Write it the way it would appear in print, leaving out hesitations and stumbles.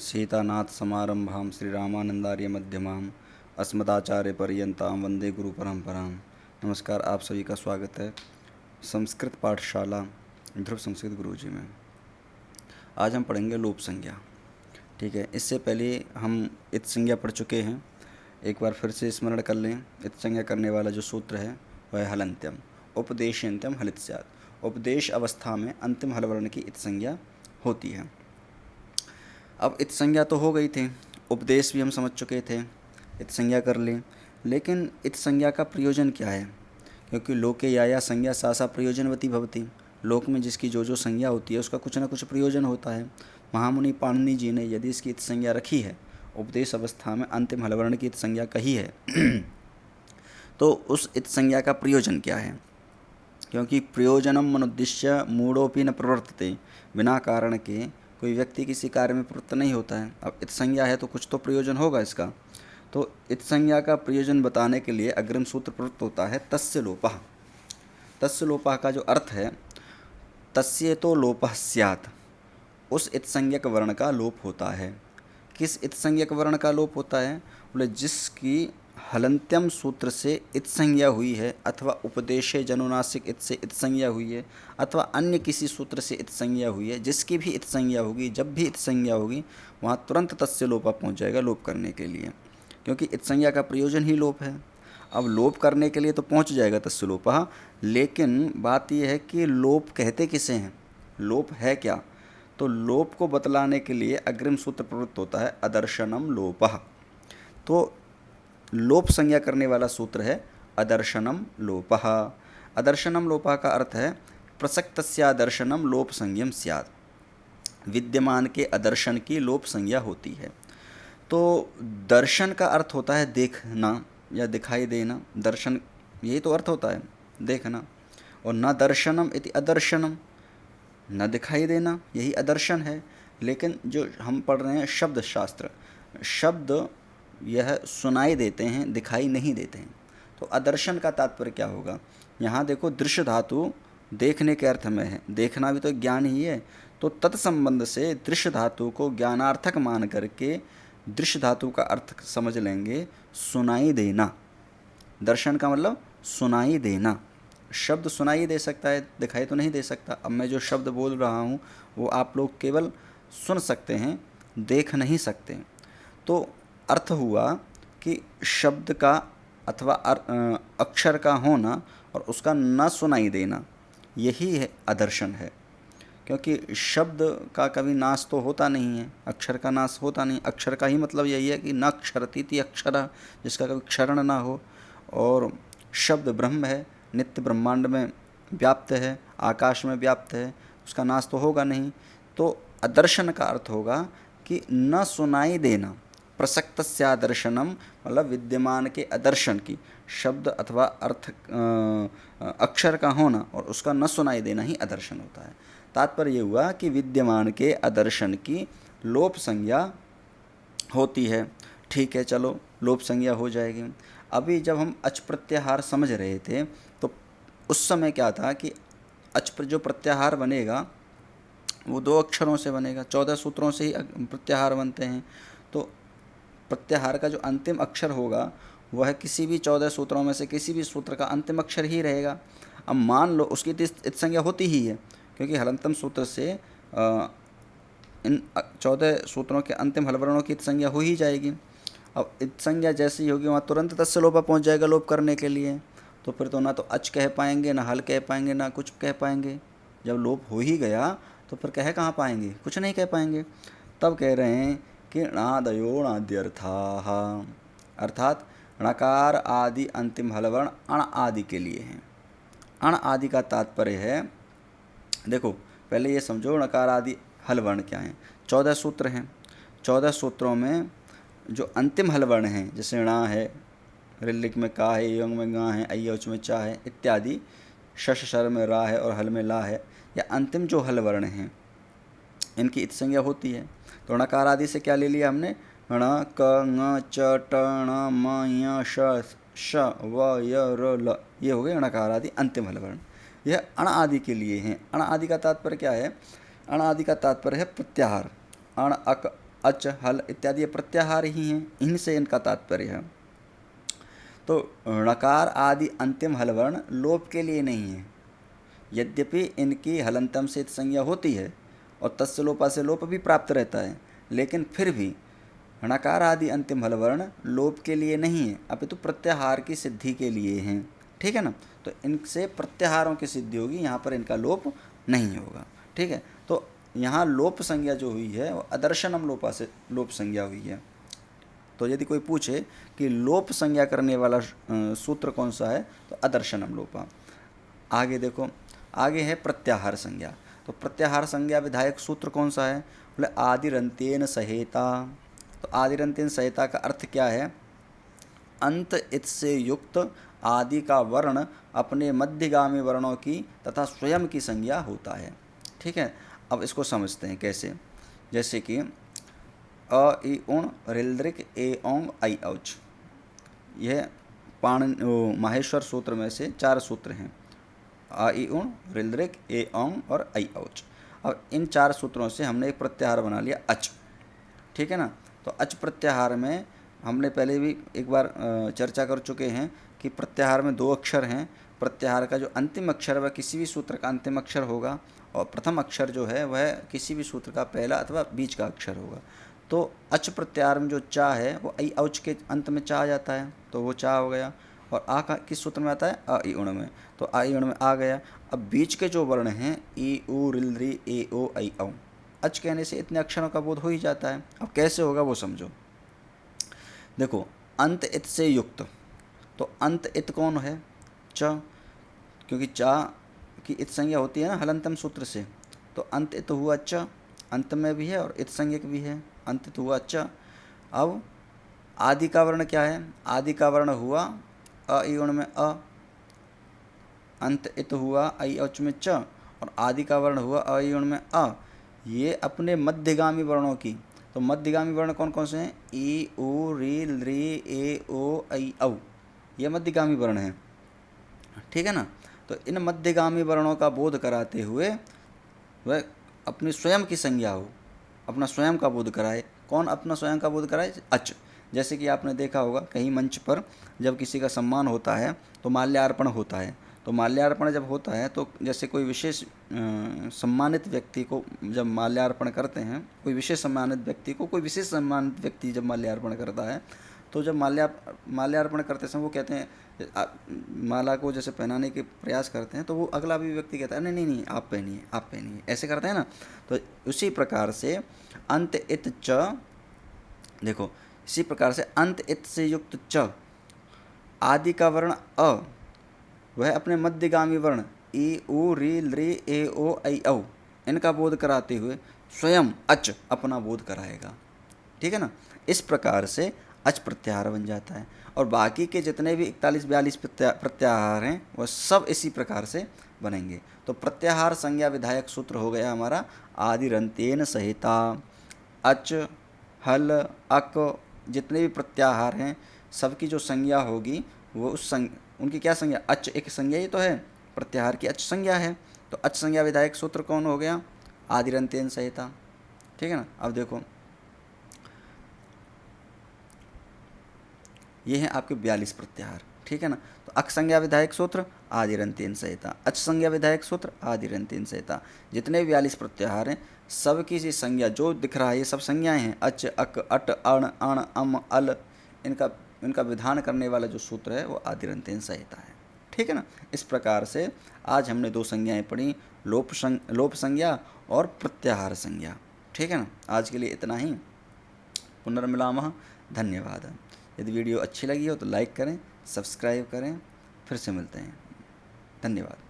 सीतानाथ समारंभां श्रीरामानंदार्य मध्यमाम् अस्मदाचार्य पर्यंतां वंदे गुरु परंपरां। नमस्कार, आप सभी का स्वागत है संस्कृत पाठशाला ध्रुव संस्कृत गुरुजी में। आज हम पढ़ेंगे लोप संज्ञा। ठीक है, इससे पहले हम इत संज्ञा पढ़ चुके हैं। एक बार फिर से स्मरण कर लें। इत संज्ञा करने वाला जो सूत्र है वह है हलंत्यम। उपदेशयंत्यम हलित स्यात्। उपदेश अवस्था में अंतिम हल वर्ण की इत संज्ञा होती है। अब इत संज्ञा तो हो गई थी, उपदेश भी हम समझ चुके थे, इत संज्ञा कर लें। लेकिन इत संज्ञा का प्रयोजन क्या है? क्योंकि लोके या संज्ञा सा सा प्रयोजनवती भवती। लोक में जिसकी जो संज्ञा होती है उसका कुछ ना कुछ प्रयोजन होता है। महामुनि पाणिनि जी ने यदि इसकी इत संज्ञा रखी है, उपदेश अवस्था में अंतिम हलवर्ण की इत संज्ञा कही है तो उस इत संज्ञा का प्रयोजन क्या है? क्योंकि प्रयोजनम मनुद्दिश्य मूढ़ोपि न प्रवर्तते। बिना कारण के कोई व्यक्ति किसी कार्य में प्रवृत्त नहीं होता है। अब इत संज्ञा है तो कुछ तो प्रयोजन होगा इसका। तो इत संज्ञा का प्रयोजन बताने के लिए अग्रिम सूत्र प्रवृत्त होता है तस्य लोपः। तस्य लोपः का जो अर्थ है, तस्य तो लोपः स्यात्, उस इत संज्ञक वर्ण का लोप होता है। किस इत संज्ञक वर्ण का लोप होता है? बोले जिसकी हलंत्यम सूत्र से इत संज्ञा हुई है, अथवा उपदेशे जनुनासिक इत से इत संज्ञा हुई है, अथवा अन्य किसी सूत्र से इत संज्ञा हुई है। जिसकी भी इत संज्ञा होगी, जब भी इत संज्ञा होगी वहाँ तुरंत तस्य लोपा पहुँच जाएगा लोप करने के लिए, क्योंकि इत संज्ञा का प्रयोजन ही लोप है। अब लोप करने के लिए तो पहुँच जाएगा तस्य लोपः, लेकिन बात यह है कि लोप कहते किसे हैं, लोप है क्या? तो लोप को बतलाने के लिए अग्रिम सूत्र प्रवृत्त होता है अदर्शनम लोपः। तो लोप संज्ञा करने वाला सूत्र है अदर्शनम लोपः। अदर्शनम लोपः का अर्थ है प्रसक्तस्यादर्शनम लोप संज्ञम स्यात्। विद्यमान के अदर्शन की लोप संज्ञा होती है। तो दर्शन का अर्थ होता है देखना या दिखाई देना। दर्शन यही तो अर्थ होता है, देखना। और न दर्शनम इति अदर्शनम, न दिखाई देना, यही अदर्शन है। लेकिन जो हम पढ़ रहे हैं शब्द शास्त्र, शब्द यह सुनाई देते हैं, दिखाई नहीं देते हैं। तो अदर्शन का तात्पर्य क्या होगा? यहाँ देखो, दृश्य धातु देखने के अर्थ में है, देखना भी तो ज्ञान ही है। तो तत्संबंध से दृश्य धातु को ज्ञानार्थक मान करके दृश्य धातु का अर्थ समझ लेंगे सुनाई देना। दर्शन का मतलब सुनाई देना। शब्द सुनाई दे सकता है, दिखाई तो नहीं दे सकता। अब मैं जो शब्द बोल रहा हूँ वो आप लोग केवल सुन सकते हैं, देख नहीं सकते। तो अर्थ हुआ कि शब्द का अथवा अक्षर का होना और उसका न सुनाई देना, यही है अदर्शन है। क्योंकि शब्द का कभी नाश तो होता नहीं है, अक्षर का नाश होता नहीं। अक्षर का ही मतलब यही है कि न क्षरतीति अक्षर, जिसका कभी क्षरण ना हो। और शब्द ब्रह्म है, नित्य ब्रह्मांड में व्याप्त है, आकाश में व्याप्त है, उसका नाश तो होगा नहीं। तो अदर्शन का अर्थ होगा कि न सुनाई देना। प्रसक्तस्यादर्शनम मतलब विद्यमान के अदर्शन की, शब्द अथवा अर्थ अक्षर का होना और उसका न सुनाई देना ही अदर्शन होता है। तात्पर्य ये हुआ कि विद्यमान के अदर्शन की लोप संज्ञा होती है। ठीक है, चलो लोप संज्ञा हो जाएगी। अभी जब हम अच प्रत्याहार समझ रहे थे तो उस समय क्या था कि अच जो प्रत्याहार बनेगा वो 2 अक्षरों से बनेगा। 14 सूत्रों से ही प्रत्याहार बनते हैं। तो प्रत्याहार का जो अंतिम अक्षर होगा वह किसी भी 14 सूत्रों में से किसी भी सूत्र का अंतिम अक्षर ही रहेगा। अब मान लो उसकी इत संज्ञा होती ही है, क्योंकि हलंतम सूत्र से इन 14 सूत्रों के अंतिम हलवर्णों की इत संज्ञा हो ही जाएगी। अब इत संज्ञा जैसी होगी वहाँ तुरंत तस्य लोपा पहुँच जाएगा लोप करने के लिए। तो फिर तो ना तो अच कह पाएंगे, ना हल कह पाएंगे, ना कुछ कह पाएंगे। जब लोप हो ही गया तो फिर कह कहाँ पाएंगे, कुछ नहीं कह पाएंगे। तब कह रहे हैं कि णादयो णाद्यर्थाः, अर्थात णकार आदि अंतिम हलवर्ण अण आदि के लिए हैं। अण आदि का तात्पर्य है, देखो पहले ये समझो णकार आदि हलवर्ण क्या हैं। 14 सूत्र हैं। 14 सूत्रों में जो अंतिम हलवर्ण हैं, जैसे णा है, ऋलिक में का है, यंग में गा है, अय्यौच में चा है इत्यादि, शश शर में रा है और हल में ला है, या अंतिम जो हलवर्ण हैं इनकी इत संज्ञा होती है। तो णकार आदि से क्या ले लिया हमने? ण क ङ च ट ण म य श व य र ल, ये हो गए णकार आदि अंतिम हलवर्ण। यह अण आदि के लिए हैं। अण आदि का तात्पर्य क्या है? अण आदि का तात्पर्य है प्रत्याहार। अण अक अच, हल इत्यादि ये प्रत्याहार ही हैं, इनसे इनका तात्पर्य है। तो णकार आदि अंतिम हल वर्ण लोप के लिए नहीं है। यद्यपि इनकी हलंतम से इत संज्ञा होती है और तस्य लोपा से लोप भी प्राप्त रहता है, लेकिन फिर भी णकार आदि अंतिम हल वर्ण लोप के लिए नहीं है, अपितु प्रत्याहार की सिद्धि के लिए हैं। ठीक है ना। तो इनसे प्रत्याहारों की सिद्धि होगी, यहाँ पर इनका लोप नहीं होगा। ठीक है। तो यहाँ लोप संज्ञा जो हुई है वो अदर्शनम लोपा से लोप संज्ञा हुई है। तो यदि कोई पूछे कि लोप संज्ञा करने वाला सूत्र कौन सा है, तो अदर्शनम लोपा। आगे देखो, आगे है प्रत्याहार संज्ञा। तो प्रत्याहार संज्ञा विधायक सूत्र कौन सा है, बोले आदिरंत्येन सहेता। तो आदिरंत्येन सहेता का अर्थ क्या है, अंत इत से युक्त आदि का वर्ण अपने मध्यगामी वर्णों की तथा स्वयं की संज्ञा होता है। ठीक है। अब इसको समझते हैं कैसे। जैसे कि अ इ उण रिल्द्रिक ए ओंग आई औच, यह माहेश्वर सूत्र में से 4 सूत्र हैं। आ इ उण रिल्द्रिक ए ओंग और आई औच। अब इन 4 सूत्रों से हमने एक प्रत्याहार बना लिया अच। ठीक है ना। तो अच प्रत्याहार में हमने पहले भी एक बार चर्चा कर चुके हैं कि प्रत्याहार में 2 अक्षर हैं। प्रत्याहार का जो अंतिम अक्षर है वह किसी भी सूत्र का अंतिम अक्षर होगा, और प्रथम अक्षर जो है वह किसी भी सूत्र का पहला अथवा बीच का अक्षर होगा। तो अच प्रत्याहार में जो चा है वो आई औच के अंत में चा आ जाता है, तो वो चा हो गया। और आ का किस सूत्र में आता है, अ इ उण में, तो आ इ उण में आ गया। अब बीच के जो वर्ण हैं ई उ रिल री ए ओ आई औ, अच कहने से इतने अक्षरों का बोध हो ही जाता है। अब कैसे होगा वो समझो। देखो, अंत इत से युक्त, तो अंत इत कौन है, च, क्योंकि चा की इत संज्ञा होती है ना हलंतम सूत्र से। तो अंत इत हुआ च, अंत में भी है और इत संज्ञक भी है, अंत इत हुआ च। अब आदि का वर्ण क्या है, आदि का वर्ण हुआ अ इ उण में अ, अंत इत हुआ आई औच में च, और आदि का वर्ण हुआ अ इ उण में अ। ये अपने मध्यगामी वर्णों की, तो मध्यगामी वर्ण कौन कौन से हैं, ई उ री री ए ओ आई औ, ये मध्यगामी वर्ण हैं। ठीक है ना। तो इन मध्यगामी वर्णों का बोध कराते हुए वह अपनी स्वयं की संज्ञा हो, अपना स्वयं का बोध कराए। कौन अपना स्वयं का बोध कराए, अच। जैसे कि आपने देखा होगा कहीं मंच पर जब किसी का सम्मान होता है तो माल्यार्पण होता है। तो माल्यार्पण जब होता है तो जैसे कोई विशेष सम्मानित व्यक्ति को जब माल्यार्पण करते हैं, कोई विशेष सम्मानित व्यक्ति को कोई विशेष सम्मानित व्यक्ति जब माल्यार्पण करता है, तो जब माल्यार्पण करते समय वो कहते हैं माला को जैसे पहनाने के प्रयास करते हैं, तो वो अगला भी व्यक्ति कहता है नहीं नहीं नहीं आप पहनिए आप पहनिए, ऐसे करते हैं ना। तो उसी प्रकार से अंत इत च, देखो इसी प्रकार से अंत इत से युक्त च, आदि का वर्ण अ, वह अपने मध्यगामी वर्ण ई उ री री ए ओ आई औ, इनका बोध कराते हुए स्वयं अच अपना बोध कराएगा। ठीक है ना। इस प्रकार से अच प्रत्याहार बन जाता है। और बाकी के जितने भी 41-42 प्रत्याहार हैं वह सब इसी प्रकार से बनेंगे। तो प्रत्याहार संज्ञा विधायक सूत्र हो गया हमारा आदिरंत्येन सहिता। अच, हल, अक, जितने भी प्रत्याहार हैं सबकी जो संज्ञा होगी वो उनकी क्या संज्ञा, अच एक संज्ञा ही तो है, प्रत्याहार की अच संज्ञा है। तो अच संज्ञा विधायक सूत्र कौन हो गया, आदिरंत्येन सहिता। ठीक है ना। अब देखो ये हैं आपके 42 प्रत्याहार। ठीक है ना। तो अक संज्ञा विधायक सूत्र आदिरंत्येन सहिता, अच संज्ञा विधायक सूत्र आदिरंत्येन सहिता। जितने 42 प्रत्याहार हैं सबकी सी संज्ञा जो दिख रहा है ये सब संज्ञाएं हैं, अच अक अट अण अण अम अल, इनका विधान करने वाला जो सूत्र है वो आदिरंत्येन सहिता है। ठीक है ना। इस प्रकार से आज हमने 2 संज्ञाएं पढ़ी, लोप संज्ञा और प्रत्याहार संज्ञा। ठीक है ना। आज के लिए इतना ही। पुनर्मिलामः। धन्यवाद। यदि वीडियो अच्छी लगी हो तो लाइक करें, सब्सक्राइब करें। फिर से मिलते हैं। धन्यवाद।